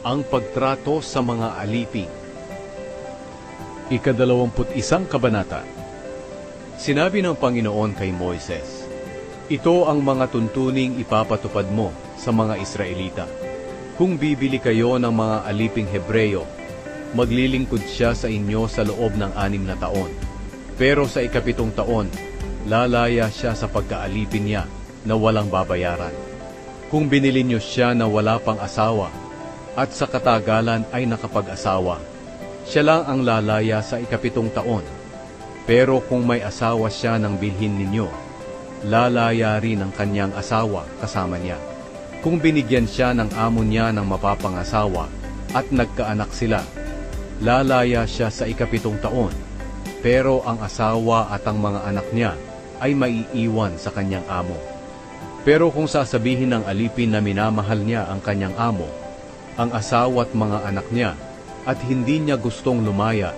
Ang pagtrato sa mga alipin. Ika-21 kabanata. Sinabi ng Panginoon kay Moises, "Ito ang mga tuntuning ipapatupad mo sa mga Israelita. Kung bibili kayo ng mga aliping Hebreyo, maglilingkod siya sa inyo sa loob ng 6 na taon. Pero sa ika-7 taon, lalaya siya sa pagkaalipin niya na walang babayaran. Kung binili niyo siya na wala pang asawa, at sa katagalan ay nakapag-asawa, siya lang ang lalaya sa ika-7 taon. Pero kung may asawa siya nang bilhin ninyo, lalaya rin ang kanyang asawa kasama niya. Kung binigyan siya ng amo niya ng mapapangasawa at nagkaanak sila, lalaya siya sa ika-7 taon. Pero ang asawa at ang mga anak niya ay maiiwan sa kanyang amo. Pero kung sasabihin ng alipin na minamahal niya ang kanyang amo, ang asawa at mga anak niya, at hindi niya gustong lumaya,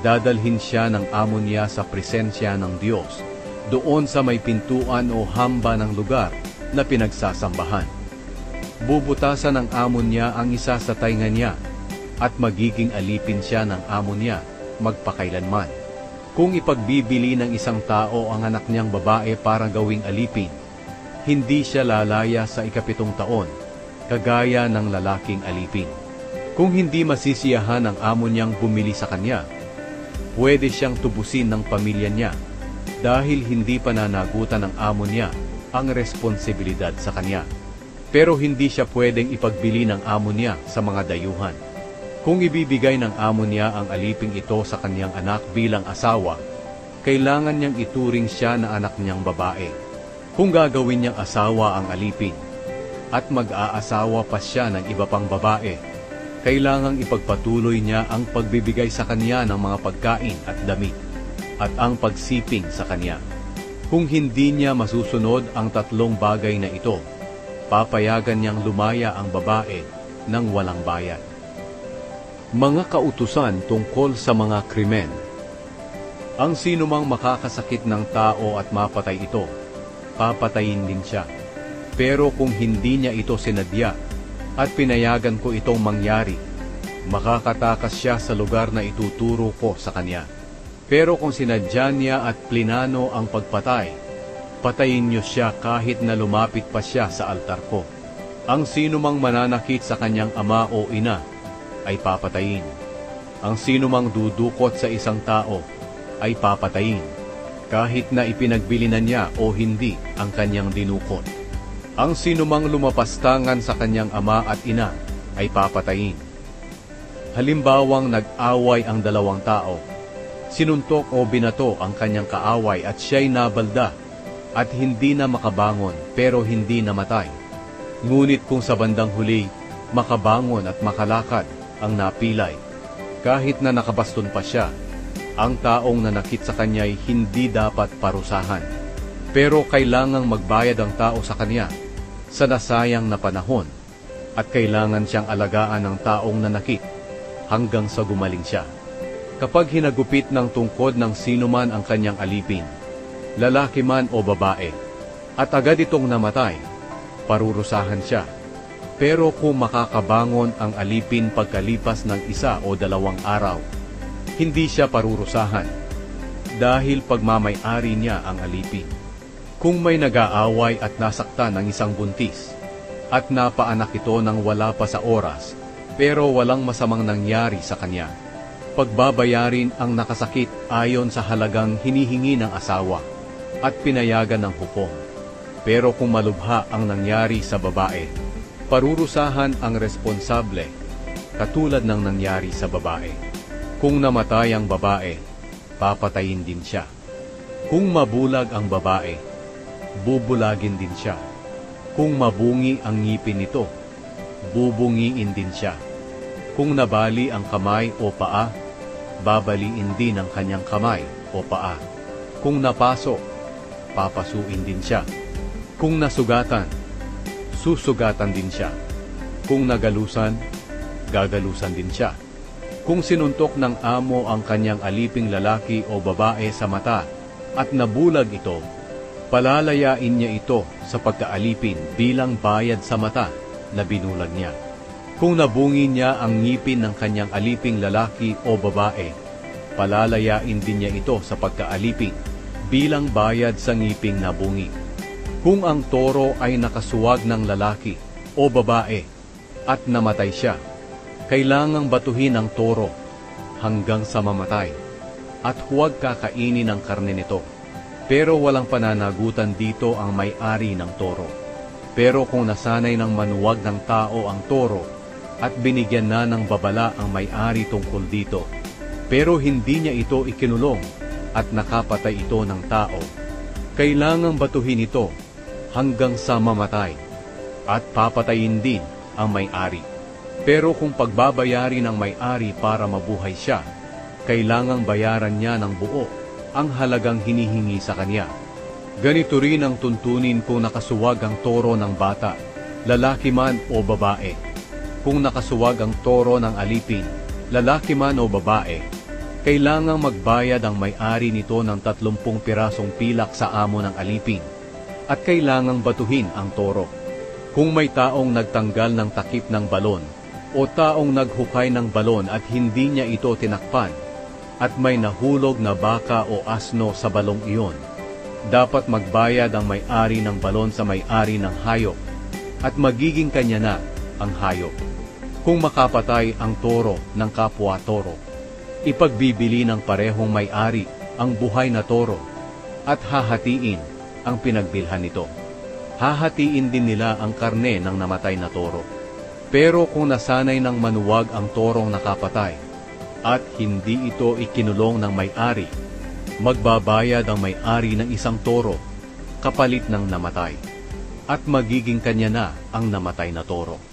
dadalhin siya ng amo niya sa presensya ng Diyos, doon sa may pintuan o hamba ng lugar na pinagsasambahan. Bubutasan ng amo niya ang isa sa tainga niya, at magiging alipin siya ng amo niya magpakailanman. Kung ipagbibili ng isang tao ang anak niyang babae para gawing alipin, hindi siya lalaya sa ika-7 taon, kagaya ng lalaking alipin. Kung hindi masisiyahan ng amo niyang bumili sa kanya, pwede siyang tubusin ng pamilya niya dahil hindi pananagutan ng amo niya ang responsibilidad sa kanya. Pero hindi siya pwedeng ipagbili ng amo niya sa mga dayuhan. Kung ibibigay ng amo niya ang aliping ito sa kanyang anak bilang asawa, kailangan niyang ituring siya na anak niyang babae. Kung gagawin niyang asawa ang alipin, at mag-aasawa pa siya ng iba pang babae, kailangang ipagpatuloy niya ang pagbibigay sa kanya ng mga pagkain at damit, at ang pagsiping sa kanya. Kung hindi niya masusunod ang 3 bagay na ito, papayagan niyang lumaya ang babae ng walang bayad. Mga kautusan tungkol sa mga krimen. Ang sinumang makakasakit ng tao at mapatay ito, papatayin din siya. Pero kung hindi niya ito sinadya at pinayagan ko itong mangyari, makakatakas siya sa lugar na ituturo ko sa kanya. Pero kung sinadya niya at plinano ang pagpatay, patayin niyo siya kahit na lumapit pa siya sa altar ko. Ang sinumang mananakit sa kanyang ama o ina ay papatayin. Ang sinumang dudukot sa isang tao ay papatayin, kahit na ipinagbili na niya o hindi ang kanyang dinukot. Ang sinumang lumapastangan sa kanyang ama at ina ay papatayin. Halimbawang nag-away ang 2 tao, sinuntok o binato ang kanyang kaaway at siya'y nabalda at hindi na makabangon pero hindi namatay. Ngunit kung sa bandang huli, makabangon at makalakad ang napilay, kahit na nakabaston pa siya, ang taong nanakit sa kanya'y hindi dapat parusahan. Pero kailangang magbayad ang tao sa kanya sa nasayang na panahon, at kailangan siyang alagaan ng taong nanakit hanggang sa gumaling siya. Kapag hinagupit ng tungkod ng sinuman ang kanyang alipin, lalaki man o babae, at agad itong namatay, parurusahan siya. Pero kung makakabangon ang alipin pagkalipas ng 1 o 2 araw, hindi siya parurusahan, dahil pagmamay-ari niya ang alipin. Kung may nag-aaway at nasaktan ng isang buntis, at napaanak ito nang wala pa sa oras, pero walang masamang nangyari sa kanya, pagbabayarin ang nakasakit ayon sa halagang hinihingi ng asawa, at pinayagan ng hukom. Pero kung malubha ang nangyari sa babae, parurusahan ang responsable, katulad ng nangyari sa babae. Kung namatay ang babae, papatayin din siya. Kung mabulag ang babae, bubulagin din siya. Kung mabungi ang ngipin nito, bubungiin din siya. Kung nabali ang kamay o paa, babaliin din ang kanyang kamay o paa. Kung napaso, papasuin din siya. Kung nasugatan, susugatan din siya. Kung nagalusan, gagalusan din siya. Kung sinuntok ng amo ang kanyang aliping lalaki o babae sa mata at nabulag ito, palalayain niya ito sa pagkaalipin bilang bayad sa mata na binulag niya. Kung nabungi niya ang ngipin ng kanyang aliping lalaki o babae, palalayain din niya ito sa pagkaaliping bilang bayad sa ngiping nabungi. Kung ang toro ay nakasuwag ng lalaki o babae at namatay siya, kailangang batuhin ang toro hanggang sa mamatay at huwag kakainin ang karne nito. Pero walang pananagutan dito ang may-ari ng toro. Pero kung nasanay ng manuwag ng tao ang toro at binigyan na ng babala ang may-ari tungkol dito, pero hindi niya ito ikinulong at nakapatay ito ng tao, kailangang batuhin ito hanggang sa mamatay at papatayin din ang may-ari. Pero kung pagbabayari ng may-ari para mabuhay siya, kailangang bayaran niya ng buo ang halagang hinihingi sa kanya. Ganito rin ang tuntunin kung nakasuwag ang toro ng bata, lalaki man o babae. Kung nakasuwag ang toro ng alipin, lalaki man o babae, kailangang magbayad ang may-ari nito ng 30 pirasong pilak sa amo ng alipin at kailangang batuhin ang toro. Kung may taong nagtanggal ng takip ng balon o taong naghukay ng balon at hindi niya ito tinakpan at may nahulog na baka o asno sa balong iyon, dapat magbayad ang may-ari ng balon sa may-ari ng hayop at magiging kanya na ang hayop. Kung makapatay ang toro ng kapwa toro, ipagbibili ng parehong may-ari ang buhay na toro at hahatiin ang pinagbilhan nito. Hahatiin din nila ang karne ng namatay na toro. Pero kung nasanay ng manuwag ang torong nakapatay at hindi ito ikinulong ng may-ari, magbabayad ang may-ari ng isang toro kapalit ng namatay at magiging kanya na ang namatay na toro.